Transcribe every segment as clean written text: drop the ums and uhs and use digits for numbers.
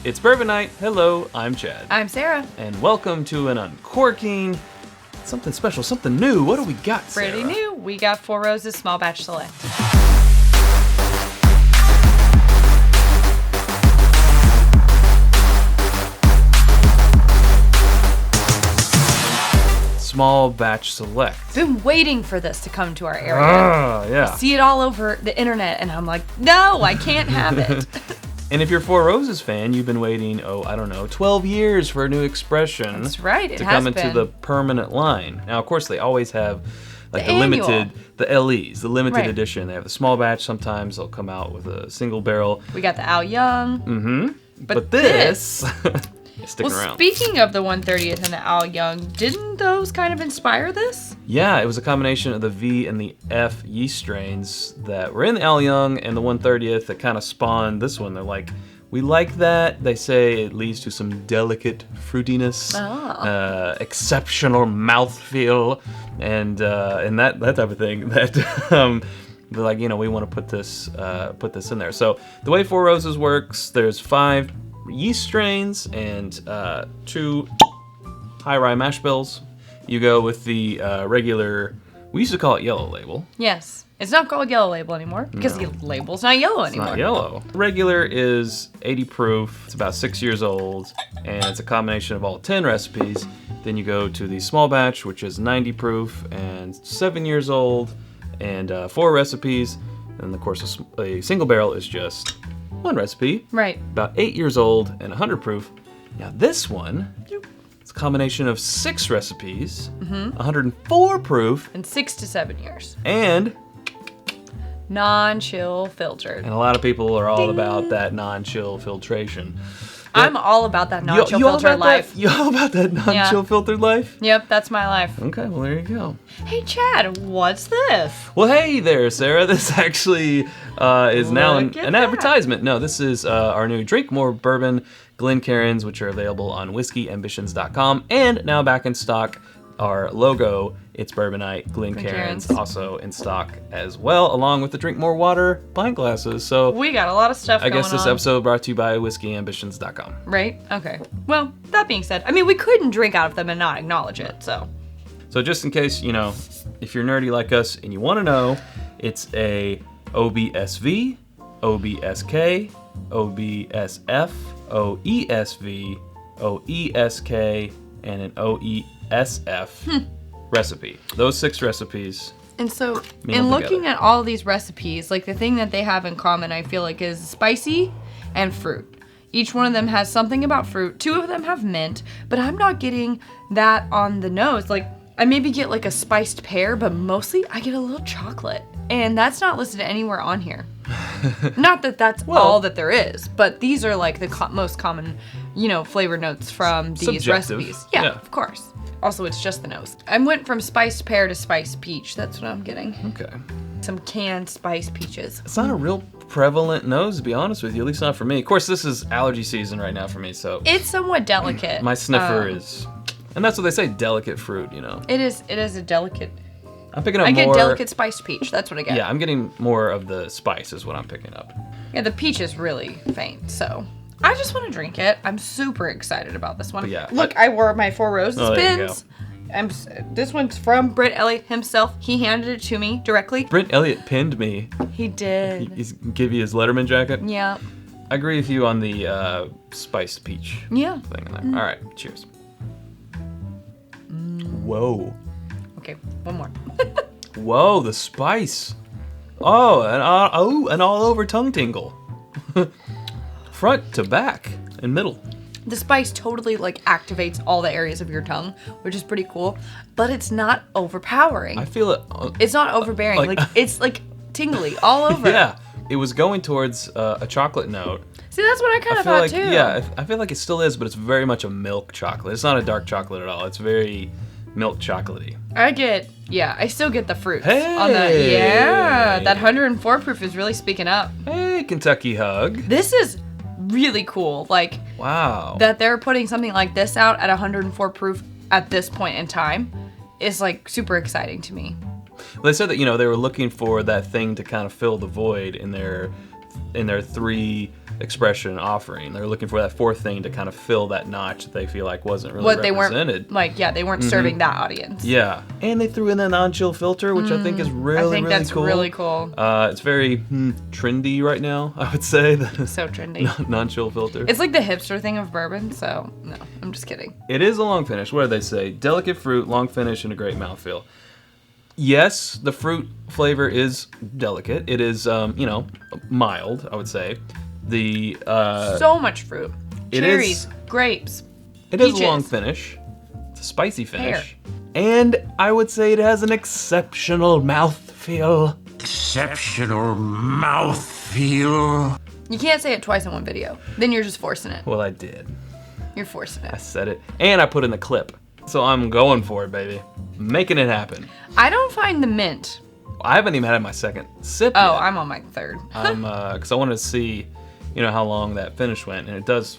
It's Bourbon Night. Hello, I'm Chad. I'm Sarah. And welcome to an Uncorking. Something special, something new. What do we got, Sarah? Pretty new. We got Four Roses Small Batch Select. Small Batch Select. Been waiting for this to come to our area. Yeah. I see it all over the internet, and I'm like, no, I can't have it. And if you're a Four Roses fan, you've been waiting, 12 years for a new expression. That's right, it to has come into been. the permanent line. Now, of course, they always have like the annual. the LEs, the limited Right. edition. They have the small batch. Sometimes they'll come out with a single barrel. We got the Al Young. Mm-hmm. But this is sticking Well, around. speaking of the 130th and the Al Young, didn't those kind of inspire this? Yeah, it was a combination of the V and the F yeast strains that were in the Al Young and the 130th that kind of spawned this one. They're like, we like that. They say it leads to some delicate fruitiness, exceptional mouthfeel, and that type of thing. That they're like, we want to put this in there. So the way Four Roses works, there's 5 yeast strains and 2 high rye mash bills. You go with the regular. We used to call it yellow label. Yes. It's not called Yellow Label anymore because the label's not yellow anymore. It's not yellow. Regular is 80 proof. It's about 6 years old, and it's a combination of all 10 recipes. Then you go to the small batch, which is 90 proof and 7 years old, and 4 recipes. And of course, a single barrel is just 1 recipe. Right. About 8 years old and 100 proof. Now this one, it's a combination of 6 recipes, 104 proof, And 6 to 7 years. and Non-chill filtered. a lot of people are all about that non-chill filtration. I'm all about that non-chill You all filtered about life. You all about that non-chill filtered life? Yep, that's my life. Okay, well there you go. Hey, Chad, what's this? Well, hey there, Sarah. This actually is now Look at an that. advertisement. No, this is our new Drink More Bourbon Glencairns, which are available on whiskyambitions.com, and now back in stock. Our logo, It's Bourbonnight, Glencairns, Glencairns. also in stock as well, along with the Drink More Water pint glasses. So We got a lot of stuff I going guess this on. episode brought to you by whiskyambitions.com. Right? Okay. Well, that being said, we couldn't drink out of them and not acknowledge it, so. So just in case, if you're nerdy like us and you want to know, it's a OBSV, OBSK, OBSF, OESV, OESK, and an OESF recipe. Those 6 recipes. And so, Meal in looking together. at all these recipes, like the thing that they have in common, I feel like, is spicy and fruit. Each one of them has something about fruit. 2 of them have mint, but I'm not getting that on the nose. Like, I maybe get like a spiced pear, but mostly I get a little chocolate. And that's not listed anywhere on here. Not that that's all that there is, but these are like the most common, flavor notes from these Subjective. recipes. Yeah, of course. Also, it's just the nose. I went from spiced pear to spiced peach. That's what I'm getting. Okay. Some canned spiced peaches. It's not a real prevalent nose, to be honest with you, at least not for me. Of course, this is allergy season right now for me, so It's somewhat delicate. my sniffer is, and that's what they say, delicate fruit, It is a delicate. I'm picking up I more. get delicate spiced peach. That's what I get. Yeah, I'm getting more of the spice is what I'm picking up. Yeah, the peach is really faint, so I just want to drink it. I'm super excited about this one. But yeah, Look, I wore my Four Roses Oh, there you pins. This one's from Britt Elliott himself. He handed it to me directly. Britt Elliott pinned me. He did. He's give you his Letterman jacket. Yeah. I agree with you on the spiced peach Yeah. thing in there. All right, cheers. Whoa. Okay, one more. Whoa, the spice. Oh, and all over tongue tingle. Front to back and middle. The spice totally activates all the areas of your tongue, which is pretty cool, but it's not overpowering. I feel it. It's not overbearing. It's tingly all over. Yeah, it was going towards a chocolate note. See, that's what I kind of feel thought like, too. Yeah, I feel like it still is, but it's very much a milk chocolate. It's not a dark chocolate at all. It's very milk chocolatey. I still get the fruits Hey! on that 104 proof is really speaking up. Hey, Kentucky Hug. This is really cool. Wow. That they're putting something like this out at 104 proof at this point in time is super exciting to me. Well, they said that they were looking for that thing to kind of fill the void in their 3 expression offering. They're looking for that fourth thing to kind of fill that notch that they feel like wasn't really What they represented. weren't, they weren't serving that audience. Yeah, and they threw in a non-chill filter, which I think is really that's cool. really cool. It's very trendy right now, I would say. So trendy. Non-chill filter. It's like the hipster thing of bourbon, so no, I'm just kidding. It is a long finish. What do they say? Delicate fruit, long finish, and a great mouthfeel. Yes, the fruit flavor is delicate. It is, mild, I would say. So much fruit. Cherries, grapes, It peaches. is a long finish. It's a spicy finish. And I would say it has an exceptional mouthfeel. Exceptional mouthfeel. You can't say it twice in one video. Then you're just forcing it. Well, I did. You're forcing I it. said it. And I put in the clip. So I'm going for it, baby. Making it happen. I don't find the mint. I haven't even had my second sip Oh, yet. I'm on my third. Because I wanted to see, how long that finish went. And it does,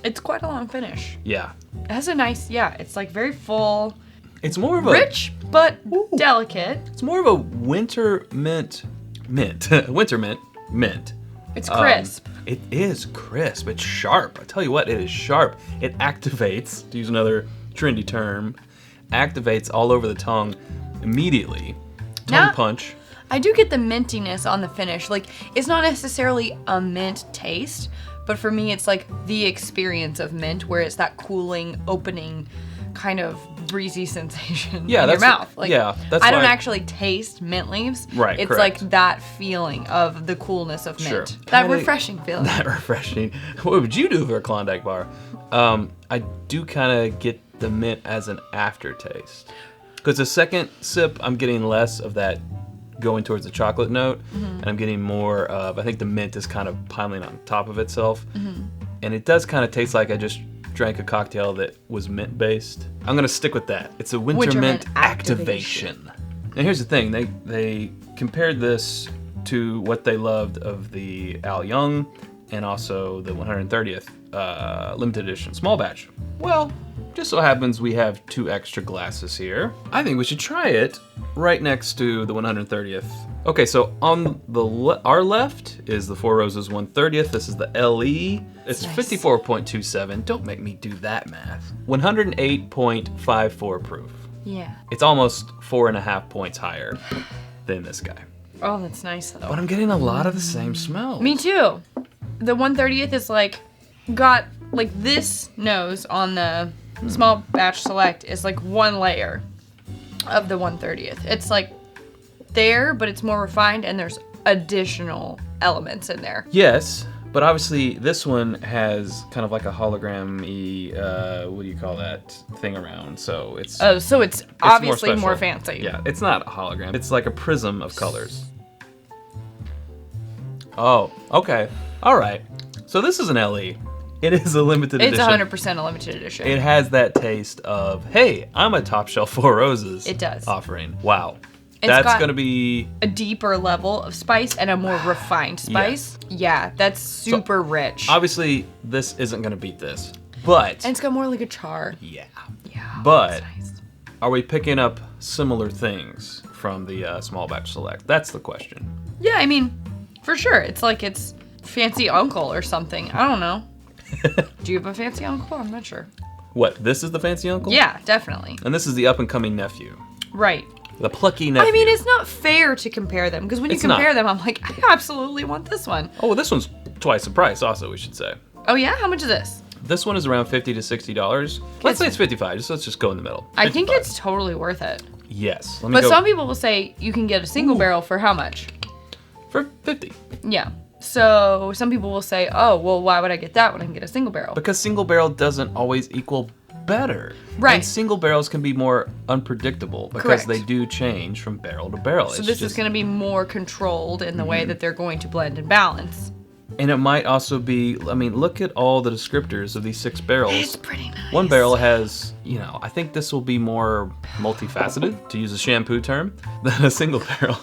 It's quite a long finish. yeah. It has a nice, it's like very full, It's more of a... rich, but delicate. It's more of a winter mint. Winter mint. It's crisp. It is crisp. It's sharp. I tell you what, it is sharp. It activates, to use another trendy term, activates all over the tongue immediately. Tongue Now- punch. I do get the mintiness on the finish. Like, it's not necessarily a mint taste, but for me, it's like the experience of mint, where it's that cooling, opening, kind of breezy sensation Yeah, in your that's mouth. Like, that's I don't why- actually taste mint leaves. Right, It's correct. like that feeling of the coolness of mint. Sure. That Kinda- refreshing feeling. That refreshing. What would you do for a Klondike bar? I do kind of get the mint as an aftertaste. Because the second sip, I'm getting less of that going towards the chocolate note, and I'm getting more of, I think the mint is kind of piling on top of itself. And it does kind of taste like I just drank a cocktail that was mint based. I'm gonna stick with that. It's a winter mint activation. And here's the thing, they compared this to what they loved of the Al Young and also the 130th limited edition small batch. Well, just so happens we have 2 extra glasses here. I think we should try it right next to the 130th. Okay, so on our left is the Four Roses 130th. This is the LE. It's Nice. 54.27. Don't make me do that math. 108.54 proof. Yeah. It's almost 4.5 points higher than this guy. Oh, that's nice though. But I'm getting a lot of the same smell. Me too. The 130th is like, got like this nose on the small batch select is like one layer of the 130th. It's like there, but it's more refined and there's additional elements in there. Yes, but obviously this one has kind of like a hologram-y, what do you call that thing around? So it's Oh, so it's obviously more special. fancy. Yeah, it's not a hologram. It's like a prism of colors. Oh, okay. All right. So this is an LE. It is a limited It's edition. 100% a limited edition. It has that taste of, hey, I'm a top shelf Four Roses. It does. Offering. Wow. It's That's got- going to be... a deeper level of spice and a more refined spice. Yeah, that's super rich. Obviously, this isn't going to beat this. But... And it's got more like a char. yeah. Yeah. But... that's nice. Are we picking up similar things from the small batch select? That's the question. Yeah, I mean, for sure. It's like it's fancy uncle or something. I don't know. Do you have a fancy uncle? I'm not sure. What, this is the fancy uncle? Yeah, definitely. And this is the up-and-coming nephew. Right. The plucky nephew. I mean, it's not fair to compare them because when you It's not. compare them, I'm like, I absolutely want this one. Oh, well, this one's twice the price also, we should say. Oh yeah, how much is this? This one is around $50 to $60. Let's say it's 55. Let's just go in the middle. I think 55. it's totally worth it. Yes. Let me But go some people will say you can get a single barrel for how much? for 50. Yeah. So some people will say, oh, well, why would I get that when I can get a single barrel? Because single barrel doesn't always equal better. Right. And single barrels can be more unpredictable because Correct. they do change from barrel to barrel. So this is going to be more controlled in the way that they're going to blend and balance. And it might also be, I mean, look at all the descriptors of these 6 barrels. It's pretty nice. One barrel has, I think this will be more multifaceted, to use a shampoo term, than a single barrel.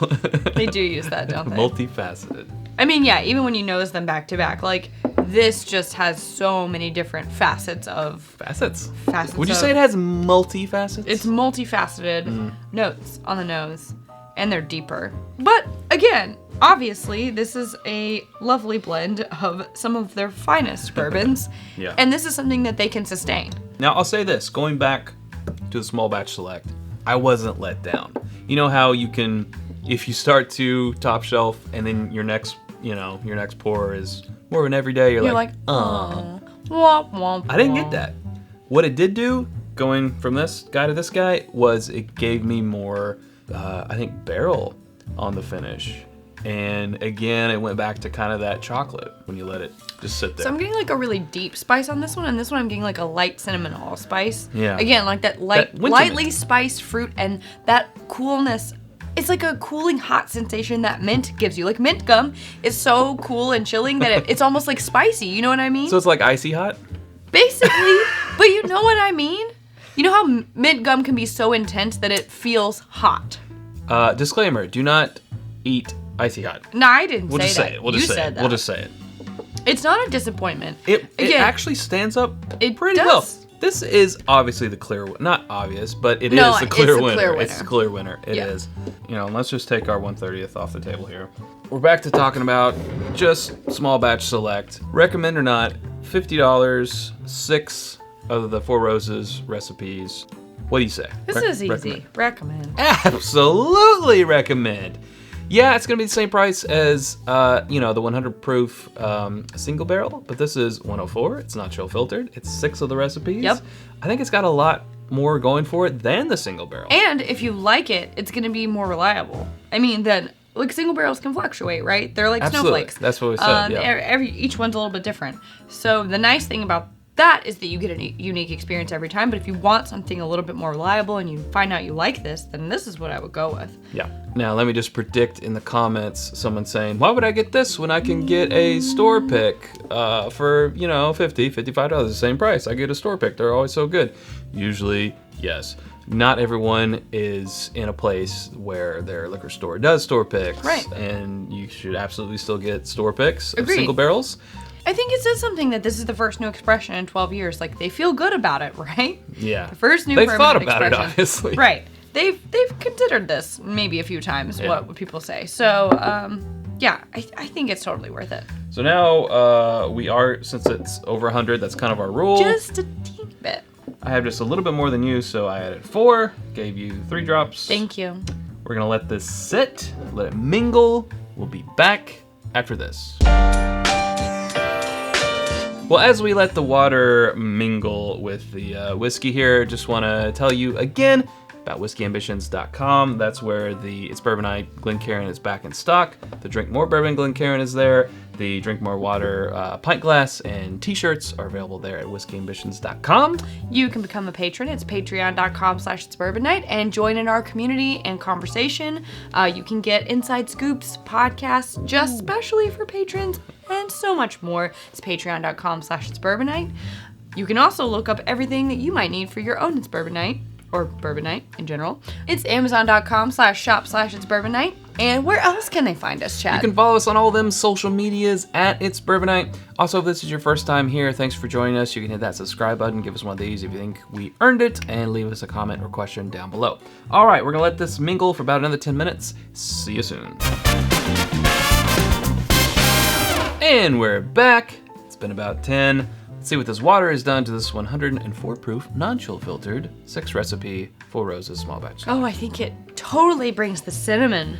They do use that, don't they? Multifaceted. I mean, yeah, even when you nose them back to back, like this just has so many different facets of. Facets. Facets Would you of- say it has multifacets? It's multifaceted notes on the nose. and they're deeper. But again, obviously, this is a lovely blend of some of their finest bourbons. Yeah. And this is something that they can sustain. Now, I'll say this, going back to the small batch select, I wasn't let down. You know how you can, if you start to top shelf and then your next pour is more of an everyday, you're like, womp, womp, I didn't womp. get that. What it did do, going from this guy to this guy, was it gave me more, I think, barrel on the finish. And again, it went back to kind of that chocolate when you let it just sit there. So I'm getting like a really deep spice on this one, and this one I'm getting like a light cinnamon allspice. Yeah. Again, like that lightly mint. spiced fruit and that coolness. It's like a cooling hot sensation that mint gives you. Like mint gum is so cool and chilling that it's almost like spicy. You know what I mean? So it's like icy hot? Basically, but you know what I mean? You know how mint gum can be so intense that it feels hot? Disclaimer, do not eat icy hot. No, I didn't We'll say just that. say it. We'll You just say said it. that. We'll just say it. It's not a disappointment. It Again, actually stands up it pretty does. well. This is obviously the clear, not obvious, but it No, is the it's clear the winner. clear It's the winner. clear winner. It Yeah. is. You know, let's just take our 1/30th off the table here. We're back to talking about just small batch select. Recommend or not, $50, 6 of the Four Roses recipes. What do you say? This is easy. Recommend. Recommend. Absolutely recommend. Yeah, it's gonna be the same price as the 100 proof single barrel, but this is 104. It's not chill filtered. It's 6 of the recipes. Yep. I think it's got a lot more going for it than the single barrel. And if you like it, it's going to be more reliable. I mean, then like single barrels can fluctuate, right? They're like Absolutely. snowflakes. That's what we said, yeah. Each one's a little bit different. So the nice thing about that is that you get a unique experience every time. But if you want something a little bit more reliable and you find out you like this, then this is what I would go with. Yeah. Now let me just predict in the comments someone saying, why would I get this when I can get a store pick for $50, $55, the same price? I get a store pick. They're always so good. Usually, yes. Not everyone is in a place where their liquor store does store picks. Right. And you should absolutely still get store picks of Agreed. single barrels. I think it says something that this is the first new expression in 12 years. Like, they feel good about it, right? Yeah. The first new They've permanent thought about it, expression. obviously. Right. They've considered this maybe a few times, Yeah. what would people say. So, yeah, I think it's totally worth it. So now we are, since it's over 100, that's kind of our rule. Just a teeny bit. I have just a little bit more than you, so I added 4, gave you 3 drops. Thank you. We're gonna let this sit, let it mingle. We'll be back after this. Well, as we let the water mingle with the whiskey here, just want to tell you again about whiskyambitions.com. That's where the It's Bourbonnight Glencairn is back in stock. The Drink More Bourbon Glencairn is there. The Drink More Water pint glass and t-shirts are available there at whiskyambitions.com. You can become a patron. It's patreon.com/itsbourbonnight and join in our community and conversation. You can get inside scoops, podcasts, just specially for patrons, and so much more. It's patreon.com/itsbourbonnight. You can also look up everything that you might need for your own It's Bourbon Night, or Bourbon Night in general. It's amazon.com/shop/itsbourbonnight. And where else can they find us, Chad? You can follow us on all them social medias at It's Bourbonnight. Also, if this is your first time here, thanks for joining us. You can hit that subscribe button, give us one of these if you think we earned it, and leave us a comment or question down below. All right, we're gonna let this mingle for about another 10 minutes. See you soon. And we're back. It's been about 10. Let's see what this water has done to this 104 proof, non-chill filtered, 6 recipe, Four Roses small batch. Oh, I think it totally brings the cinnamon.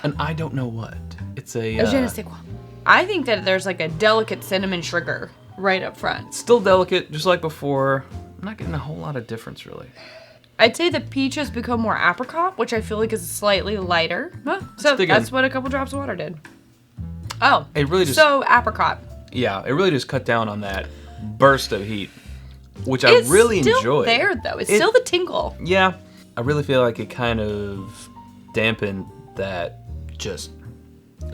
And I don't know what. It's a Je ne sais quoi. I think that there's like a delicate cinnamon sugar right up front. still delicate, just like before. I'm not getting a whole lot of difference, really. I'd say the peach has become more apricot, which I feel like is slightly lighter. Huh, so dig in. that's what a couple drops of water did. Oh, It really just, so apricot. yeah, it really just cut down on that burst of heat, which I It's really still enjoyed. there though. It's still the tingle. Yeah, I really feel like it kind of dampened that just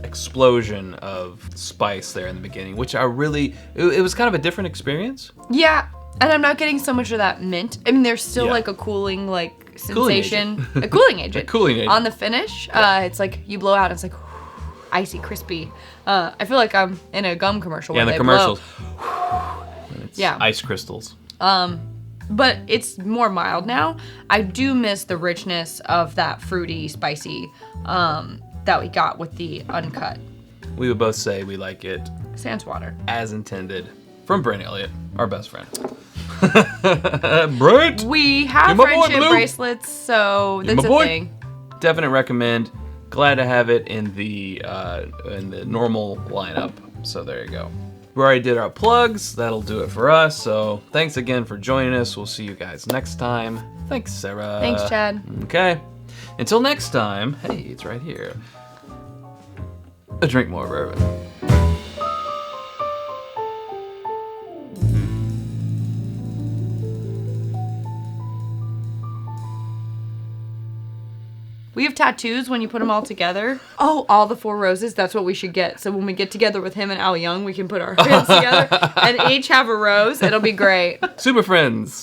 explosion of spice there in the beginning, which it was kind of a different experience. Yeah, and I'm not getting so much of that mint. I mean, there's still Yeah. like a cooling Cooling sensation, a cooling agent. A cooling agent. On the finish. It's like you blow out, and it's like icy, crispy. I feel like I'm in a gum commercial. Yeah, in where the they blow. commercials. It's Yeah. ice crystals. but it's more mild now. I do miss the richness of that fruity, spicy that we got with the uncut. We would both say we like it Sans water. as intended from Brent Elliott, our best friend. Brent! We have You're my boy, friendship Blue. bracelets, so You're that's my a boy. thing. Definite recommend. Glad to have it in the normal lineup. So there you go. We already did our plugs. That'll do it for us. So thanks again for joining us. We'll see you guys next time. Thanks, Sarah. Thanks, Chad. Okay. Until next time. Hey, it's right here. Drink more bourbon. We have tattoos when you put them all together. Oh, all the 4 roses. That's what we should get. So when we get together with him and Al Young, we can put our hands together and each have a rose. It'll be great. Super Friends.